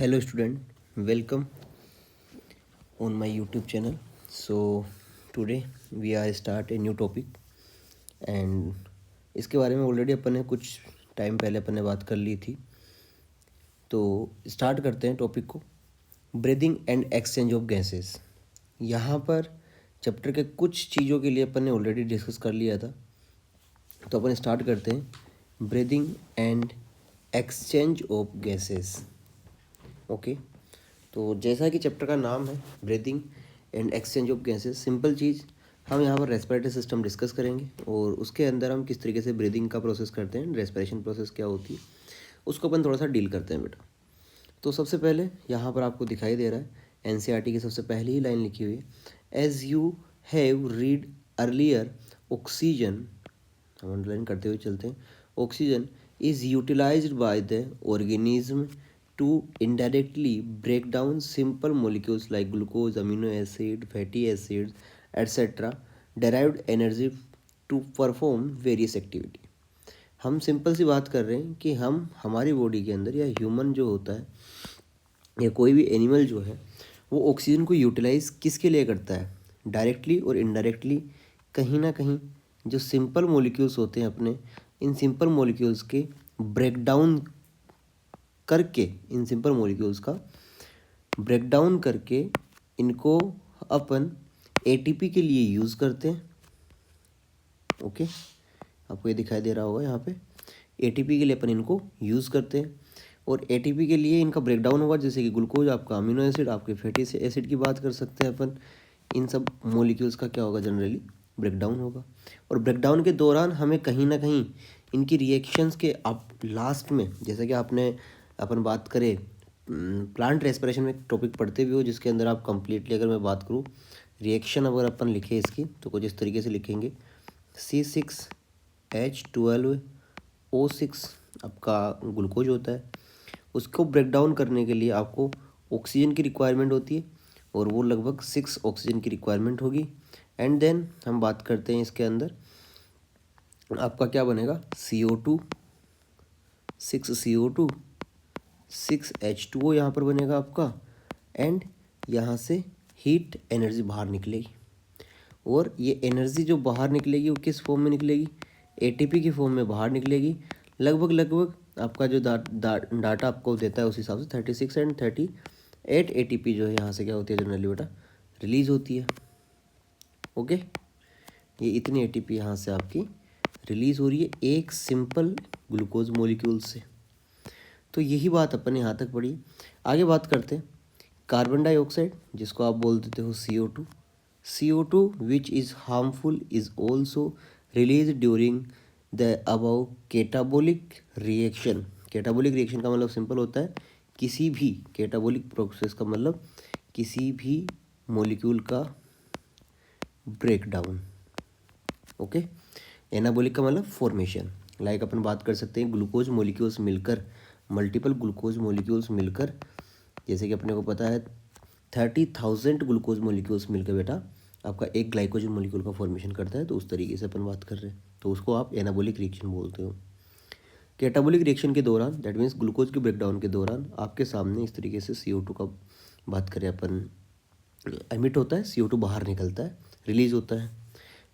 Hello student, welcome on my YouTube channel. So today we are start a new topic and इसके बारे में already अपन ने कुछ time पहले अपन ने बात कर ली थी। तो स्टार्ट करते हैं टॉपिक को। Breathing and exchange of gases. यहाँ पर चैप्टर के कुछ चीज़ों के लिए अपन ने ऑलरेडी डिस्कस कर लिया था। तो अपन स्टार्ट करते हैं breathing and exchange of gases. Okay, तो जैसा कि चैप्टर का नाम है breathing and exchange of gases, simple चीज़ हम यहाँ पर रेस्पिरेटरी सिस्टम डिस्कस करेंगे और उसके अंदर हम किस तरीके से ब्रीदिंग का प्रोसेस करते हैं, रेस्पिरेशन प्रोसेस क्या होती है, उसको अपन थोड़ा सा डील करते हैं बेटा। तो सबसे पहले यहाँ पर आपको दिखाई दे रहा है एनसीईआरटी की सबसे पहली ही लाइन लिखी हुई है, as you have read earlier oxygen, हम अंडरलाइन करते हुए चलते हैं, oxygen is utilised by the organism to indirectly break down simple molecules like glucose, amino acid, fatty acids, etc. derived energy to perform various activity। हम simple सी बात कर रहे हैं कि हम हमारी बॉडी के अंदर या ह्यूमन जो होता है या कोई भी एनिमल जो है वो ऑक्सीजन को यूटिलाइज किसके लिए करता है, डायरेक्टली और इनडायरेक्टली। कहीं ना कहीं जो सिंपल मॉलिक्यूल्स होते हैं अपने, इन सिंपल मॉलिक्यूल्स के ब्रेकडाउन करके, इन सिंपल मॉलिक्यूल्स का ब्रेकडाउन करके इनको अपन एटीपी के लिए यूज़ करते हैं। ओके, आपको ये दिखाई दे रहा होगा यहाँ पे, एटीपी के लिए अपन इनको यूज़ करते हैं और एटीपी के लिए इनका ब्रेकडाउन होगा, जैसे कि ग्लूकोज, आपका अमीनो एसिड, आपके फैटी एसिड की बात कर सकते हैं अपन। इन सब मॉलिक्यूल्स का क्या होगा, जनरली ब्रेकडाउन होगा। और ब्रेकडाउन के दौरान हमें कहीं ना कहीं इनकी रिएक्शंस के आप लास्ट में, जैसे कि आपने अपन बात करें प्लांट रेस्पिरेशन में टॉपिक पढ़ते भी हो, जिसके अंदर आप कंप्लीटली अगर मैं बात करूँ रिएक्शन अगर अपन लिखे इसकी तो कुछ इस तरीके से लिखेंगे, C6H12O6 आपका ग्लूकोज होता है, उसको ब्रेक डाउन करने के लिए आपको ऑक्सीजन की रिक्वायरमेंट होती है और वो लगभग 6 ऑक्सीजन की रिक्वायरमेंट होगी। एंड देन हम बात करते हैं इसके अंदर आपका क्या बनेगा, CO2, 6CO2, 6H2O यहाँ पर बनेगा आपका, एंड यहाँ से हीट एनर्जी बाहर निकलेगी। और ये एनर्जी जो बाहर निकलेगी वो किस फॉर्म में निकलेगी, एटीपी की फॉर्म में बाहर निकलेगी। लगभग आपका जो डाटा आपको देता है उस हिसाब से 36 एंड 38 एटीपी जो है यहाँ से क्या होती है जनरली बेटा, रिलीज़ होती है। ओके, ये इतनी एटीपी यहाँ से आपकी रिलीज़ हो रही है एक सिंपल ग्लूकोज मॉलिक्यूल से। तो यही बात अपन यहाँ तक पढ़ी। आगे बात करते हैं कार्बन डाइऑक्साइड, जिसको आप बोल देते हो CO2। CO2 which is harmful is also release during the above catabolic reaction. Catabolic reaction का मतलब सिंपल होता है किसी भी, कैटाबोलिक प्रोसेस का मतलब किसी भी मॉलिक्यूल का ब्रेकडाउन। ओके, एनाबोलिक का मतलब फॉर्मेशन। लाइक अपन बात कर सकते हैं ग्लूकोज मॉलिक्यूल्स मिलकर, मल्टीपल ग्लूकोज मॉलिक्यूल्स मिलकर, जैसे कि अपने को पता है 30,000 ग्लूकोज मॉलिक्यूल्स मिलकर बेटा आपका एक ग्लाइकोजन मॉलिक्यूल का फॉर्मेशन करता है। तो उस तरीके से अपन बात कर रहे हैं, तो उसको आप एनाबोलिक रिएक्शन बोलते हो। कैटाबोलिक रिएक्शन के दौरान, दैट मीन्स ग्लूकोज के ब्रेकडाउन के दौरान आपके सामने इस तरीके से CO2 का बात करें अपन, एमिट होता है, CO2 बाहर निकलता है, रिलीज होता है।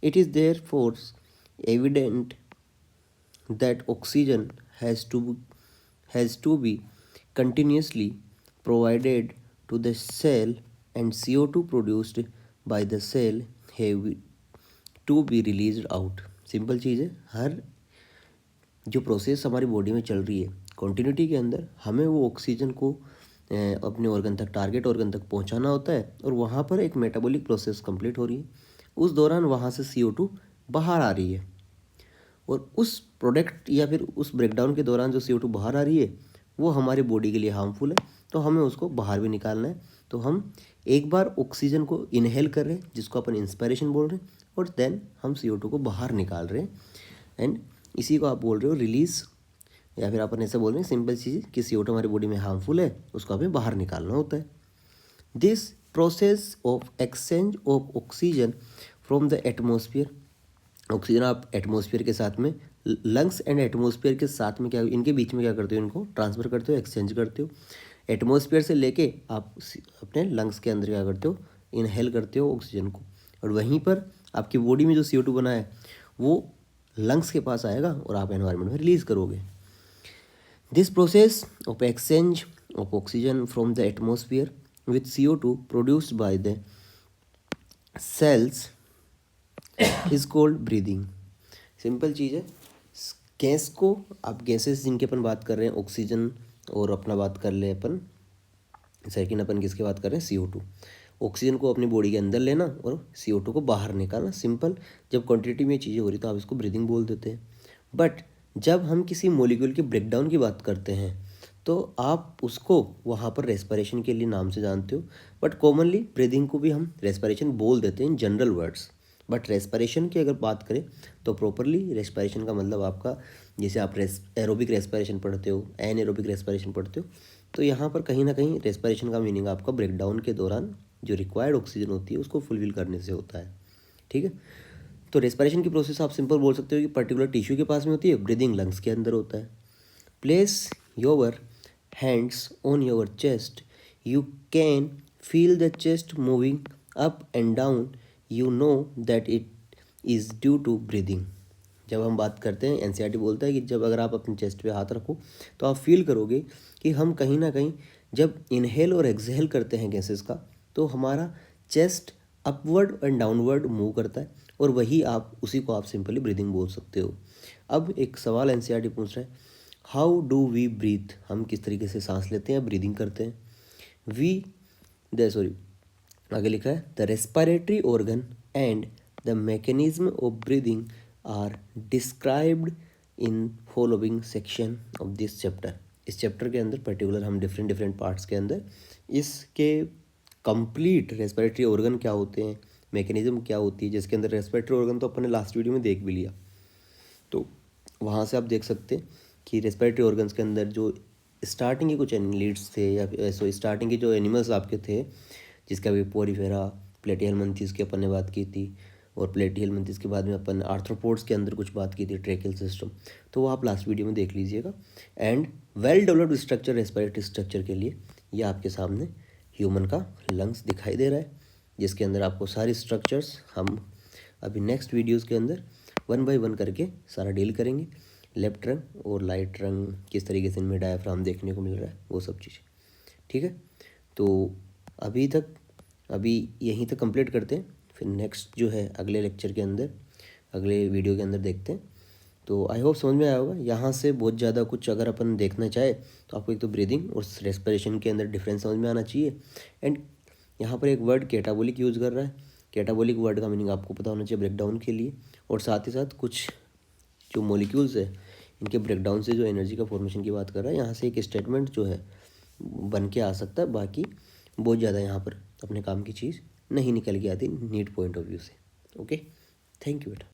It is therefore evident that oxygen has to be continuously provided to the cell and CO2 produced by the cell have to be released out। Simple चीज़ है, हर जो प्रोसेस हमारी बॉडी में चल रही है कॉन्टिन्यूटी के अंदर, हमें वो ऑक्सीजन को अपने ऑर्गन तक, टारगेट ऑर्गन तक पहुंचाना होता है और वहाँ पर एक मेटाबॉलिक प्रोसेस कंप्लीट हो रही है। उस दौरान वहाँ से CO2 बाहर आ रही है और उस प्रोडक्ट या फिर उस ब्रेकडाउन के दौरान जो CO2 बाहर आ रही है वो हमारे बॉडी के लिए हार्मफुल है, तो हमें उसको बाहर भी निकालना है। तो हम एक बार ऑक्सीजन को इनहेल कर रहे हैं, जिसको अपन इंस्पायरेशन बोल रहे हैं, और देन हम CO2 को बाहर निकाल रहे हैं। एंड इसी को आप बोल रहे हो रिलीज, या फिर अपन ऐसा बोल रहे हैं सिंपल चीज़ कि CO2 हमारी बॉडी में हार्मफुल है, उसको हमें बाहर निकालना होता है। This process of exchange of oxygen from the atmosphere, oxygen आप एटमॉस्फेयर के साथ में, लंग्स एंड एटमॉस्फेयर के साथ में क्या, इनके बीच में क्या करते हो, इनको ट्रांसफ़र करते हो, एक्सचेंज करते हो। एटमॉस्फेयर से लेके आप अपने लंग्स के अंदर क्या करते हो, इनहेल करते हो ऑक्सीजन को, और वहीं पर आपकी बॉडी में जो CO2 बना है वो लंग्स के पास आएगा और आप एनवायरनमेंट में रिलीज करोगे। This process of exchange of oxygen from the atmosphere with CO2 produced by the cells is called breathing. Simple चीज़ है, गैस को आप गैसेस जिनके अपन बात कर रहे हैं, ऑक्सीजन और अपना बात कर ले अपन सेकेंड, अपन किसके बात कर रहे हैं, CO2। ऑक्सीजन को अपनी बॉडी के अंदर लेना और CO2 को बाहर निकालना, सिंपल। जब क्वांटिटी में ये चीज़ें हो रही तो आप इसको ब्रीदिंग बोल देते हैं। बट जब हम किसी मॉलिक्यूल के ब्रेकडाउन की बात करते हैं तो आप उसको वहाँ पर रेस्पिरेशन के लिए नाम से जानते हो, बट कॉमनली ब्रीदिंग को भी हम रेस्पिरेशन बोल देते हैं in general words. But respiration की अगर बात करें तो प्रॉपरली रेस्पिरेशन का मतलब आपका, जैसे आप एरोबिक रेस्पिरेशन पढ़ते हो, एनएरोबिक रेस्पिरेशन पढ़ते हो, तो यहाँ पर कहीं ना कहीं रेस्पिरेशन का मीनिंग आपका ब्रेकडाउन के दौरान जो रिक्वायर्ड ऑक्सीजन होती है उसको फुलफिल करने से होता है। ठीक है, तो रेस्पिरेशन की प्रोसेस आप सिंपल बोल सकते हो कि पर्टिकुलर टिश्यू के पास में होती है, ब्रीदिंग लंग्स के अंदर होता है। Place your hands on your chest, you can feel the chest moving up and down, you know that it is due to breathing. जब हम बात करते हैं, NCERT बोलता है कि जब अगर आप अपने चेस्ट पे हाथ रखो तो आप फील करोगे कि हम कहीं ना कहीं जब इनहेल और एक्सहेल करते हैं गैसेस का तो हमारा chest upward and downward move करता है, और वही आप उसी को आप सिंपली ब्रीदिंग बोल सकते हो। अब एक सवाल NCERT पूछ रहा है, हाउ डू वी ब्रीथ, हम किस तरीके से सांस लेते हैं, ब्रीदिंग करते हैं। आगे लिखा है, the respiratory organ and the mechanism of breathing are described in following section of this chapter. इस चैप्टर के अंदर पर्टिकुलर हम डिफरेंट पार्ट्स के अंदर इसके कंप्लीट रेस्पिरेटरी ऑर्गन क्या होते हैं, मैकेनिज्म क्या होती है, जिसके अंदर रेस्पिरेटरी ऑर्गन तो अपने लास्ट वीडियो में देख भी लिया, तो वहाँ से आप देख सकते हैं कि रेस्पिरेटरी ऑर्गन्स के अंदर जो स्टार्टिंग के कुछ लीड्स थे या सो स्टार्टिंग के जो एनिमल्स आपके थे, जिसका भी पोरीफेरा, प्लेटिहेल्मिन्थेस की अपन ने बात की थी, और प्लेटिहेल्मिन्थेस के बाद में अपन आर्थ्रोपोड्स के अंदर कुछ बात की थी, ट्रेकियल सिस्टम, तो वो आप लास्ट वीडियो में देख लीजिएगा। And well developed structure respiratory structure के लिए ये आपके सामने ह्यूमन का लंग्स दिखाई दे रहा है, जिसके अंदर आपको सारी स्ट्रक्चर्स हम अभी नेक्स्ट वीडियोस के अंदर 1 बाय 1 करके सारा डील करेंगे। लेफ्ट रंग और राइट रंग, किस तरीके से इनमें डायफ्राम देखने को मिल रहा है, वो सब चीज़ें। ठीक है, तो अभी यहीं तक कंप्लीट करते हैं, फिर नेक्स्ट जो है अगले लेक्चर के अंदर, अगले वीडियो के अंदर देखते हैं। तो आई होप समझ में आया होगा। यहाँ से बहुत ज़्यादा कुछ अगर अपन देखना चाहे तो आपको एक तो ब्रीदिंग और रेस्पिरेशन के अंदर डिफरेंस समझ में आना चाहिए। एंड यहाँ पर एक वर्ड कैटाबोलिक यूज़ कर रहा है, कैटाबोलिक वर्ड का मीनिंग आपको पता होना चाहिए ब्रेकडाउन के लिए, और साथ ही साथ कुछ जो मॉलिक्यूल्स है इनके ब्रेकडाउन से जो एनर्जी का फॉर्मेशन की बात कर रहा है, यहाँ से एक स्टेटमेंट जो है बन के आ सकता है। बाकी बहुत ज़्यादा यहाँ पर अपने काम की चीज़ नहीं निकल के आती नीट पॉइंट ऑफ व्यू से। ओके, थैंक यू बेटा।